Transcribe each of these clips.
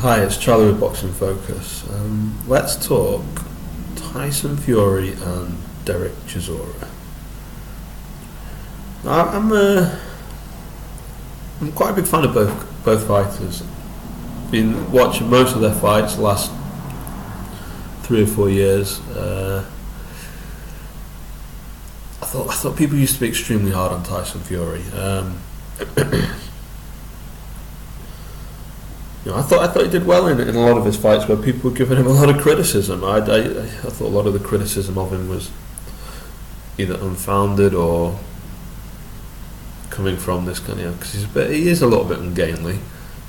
Hi, it's Charlie with Boxing Focus. Let's talk Tyson Fury and Dereck Chisora. I'm quite a big fan of both fighters. Been watching most of their fights the last 3 or 4 years. I thought people used to be extremely hard on Tyson Fury. I thought he did well in a lot of his fights where people were giving him a lot of criticism. I thought a lot of the criticism of him was either unfounded or coming from this kind of, because he is a little bit ungainly.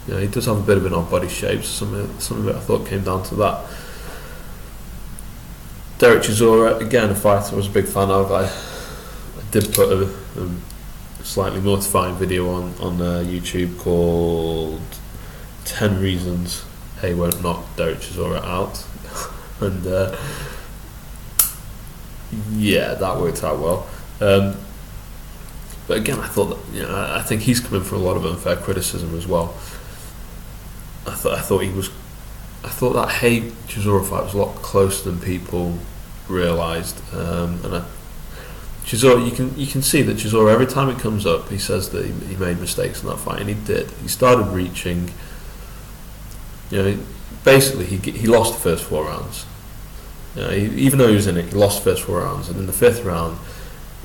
He does have a bit of an odd body shape. Some of it I thought came down to that. Dereck Chisora, again, a fighter I was a big fan of. I did put a slightly mortifying video on YouTube called 10 Reasons Hay Won't Knock Dereck Chisora Out. And that worked out well. But again, I thought that, I think he's coming for a lot of unfair criticism as well. I thought that Hay Chisora fight was a lot closer than people realised. Chisora, you can see that Chisora, every time it comes up, he says that he made mistakes in that fight, and he did. He started reaching. Basically he lost the first 4 rounds. Even though he was in it, he lost the first 4 rounds, and in the 5th round,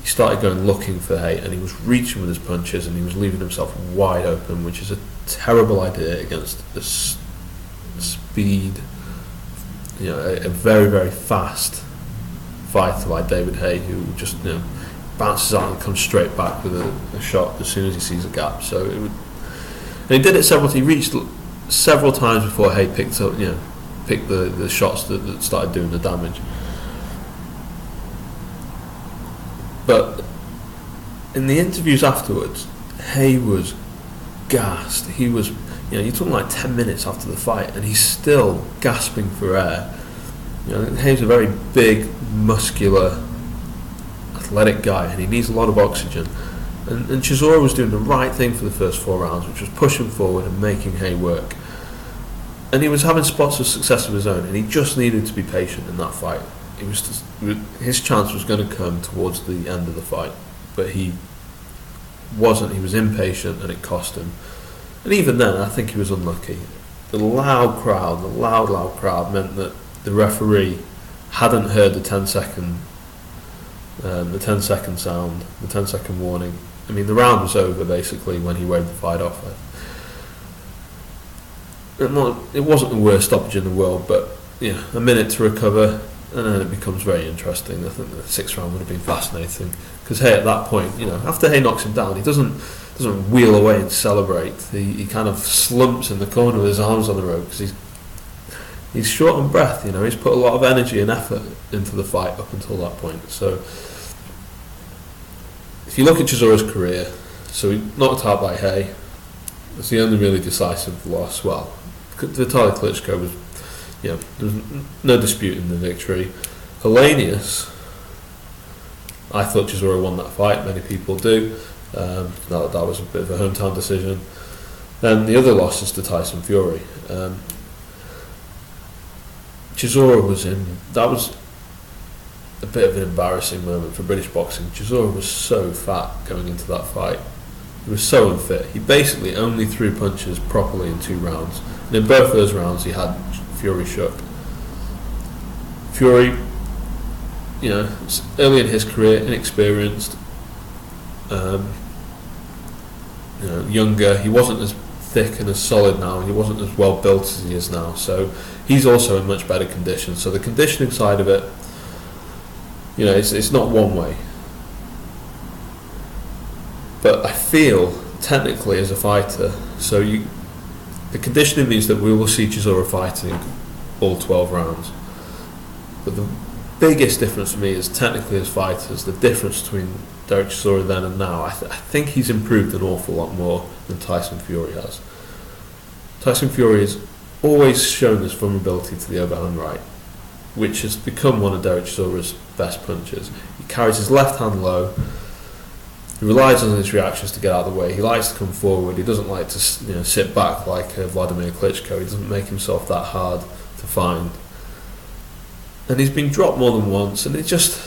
he started going looking for Hay, and he was reaching with his punches, and he was leaving himself wide open, which is a terrible idea against the speed, a very, very fast fighter like David Hay, who just bounces out and comes straight back with a shot as soon as he sees a gap. And he did it several times. He reached several times before Hay picked the shots that started doing the damage. But in the interviews afterwards, Hay was gassed. He was, you're talking like 10 minutes after the fight, and he's still gasping for air. Hay's a very big, muscular, athletic guy, and he needs a lot of oxygen. And Chisora was doing the right thing for the first 4 rounds, which was pushing forward and making Hay work. And he was having spots of success of his own, and he just needed to be patient in that fight. His chance was going to come towards the end of the fight, but he wasn't. He was impatient, and it cost him. And even then, I think he was unlucky. The loud crowd meant that the referee hadn't heard the 10-second sound, the 10-second warning. I mean, the round was over basically when he waved the fight off. It wasn't the worst stoppage in the world, but a minute to recover, and then it becomes very interesting. I think the 6th round would have been fascinating, because Hay at that point, after Hay knocks him down, he doesn't wheel away and celebrate. He kind of slumps in the corner with his arms on the rope, because he's short on breath. He's put a lot of energy and effort into the fight up until that point. So if you look at Chisora's career, so he knocked out by Hay. That's the only really decisive loss. Well, Vitaly Klitschko was, there was no disputing the victory. Hellenius, I thought Chisora won that fight. Many people do. That was a bit of a hometown decision. Then the other loss is to Tyson Fury. Chisora was that was a bit of an embarrassing moment for British boxing. Chisora was so fat going into that fight. He was so unfit. He basically only threw punches properly in 2 rounds. And in both those rounds, he had Fury shook. Fury, early in his career, inexperienced, younger. He wasn't as thick and as solid now, and he wasn't as well built as he is now. So he's also in much better condition. So the conditioning side of it, it's not one way. But I feel, technically, as a fighter, the conditioning means that we will see Chisora fighting all 12 rounds. But the biggest difference for me is, technically as fighters, the difference between Dereck Chisora then and now. I think he's improved an awful lot more than Tyson Fury has. Tyson Fury has always shown this vulnerability to the overhand right, which has become one of Dereck Chisora's best punches. He carries his left hand low. He relies on his reactions to get out of the way. He likes to come forward. He doesn't like to sit back like Vladimir Klitschko. He doesn't make himself that hard to find. And he's been dropped more than once, and it just,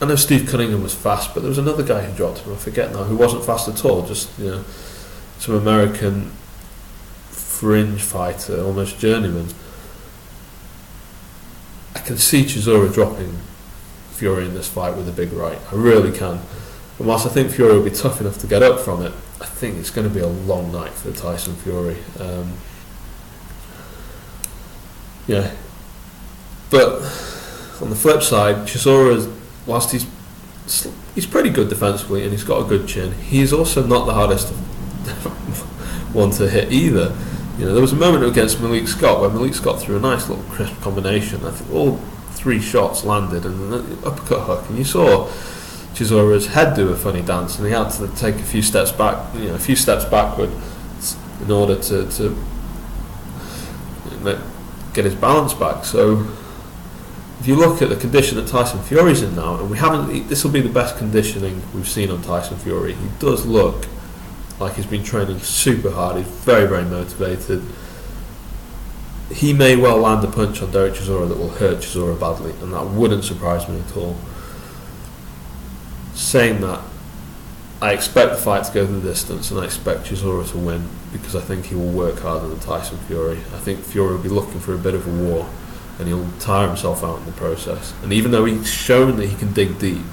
I know Steve Cunningham was fast, but there was another guy who dropped him, I forget now, who wasn't fast at all, just, some American fringe fighter, almost journeyman. I can see Chisora dropping Fury in this fight with a big right. I really can. And whilst I think Fury will be tough enough to get up from it, I think it's going to be a long night for Tyson Fury. But on the flip side, Chisora, whilst he's pretty good defensively and he's got a good chin, he's also not the hardest one to hit either. There was a moment against Malik Scott where Malik Scott threw a nice little crisp combination. I think all 3 shots landed and an uppercut hook, and you saw Chisora's head do a funny dance, and he had to take a few steps back, backward in order to get his balance back. So if you look at the condition that Tyson Fury's in now, and this will be the best conditioning we've seen on Tyson Fury. He does look like he's been training super hard. He's very, very motivated. He may well land a punch on Dereck Chisora that will hurt Chisora badly, and that wouldn't surprise me at all. Saying that, I expect the fight to go the distance, and I expect Chisora to win, because I think he will work harder than Tyson Fury. I think Fury will be looking for a bit of a war, and he'll tire himself out in the process. And even though he's shown that he can dig deep,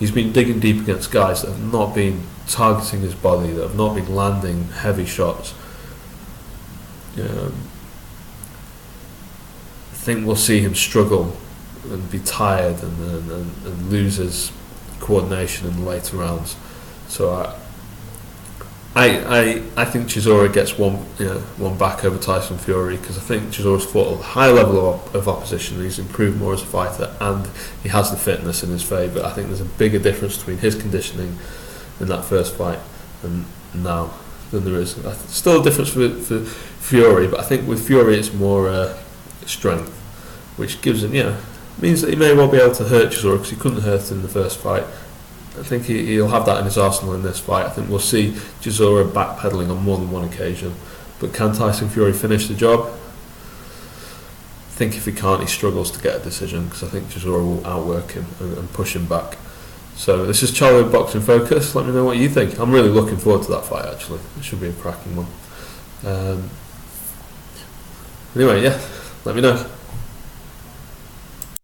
he's been digging deep against guys that have not been targeting his body, that have not been landing heavy shots. I think we'll see him struggle and be tired and lose his coordination in the later rounds. So I think Chisora gets one back over Tyson Fury, because I think Chisora's fought a high level of opposition. He's improved more as a fighter, and he has the fitness in his favour. I think there's a bigger difference between his conditioning in that first fight and now than there is. Still a difference for Fury, but I think with Fury it's more strength, which gives him, means that he may well be able to hurt Chisora, because he couldn't hurt him in the first fight. I think he'll have that in his arsenal in this fight. I think we'll see Chisora backpedaling on more than one occasion. But can Tyson Fury finish the job? I think if he can't, he struggles to get a decision, because I think Chisora will outwork him and push him back. So this is Charlie with Boxing Focus. Let me know what you think. I'm really looking forward to that fight, actually. It should be a cracking one. Anyway, let me know.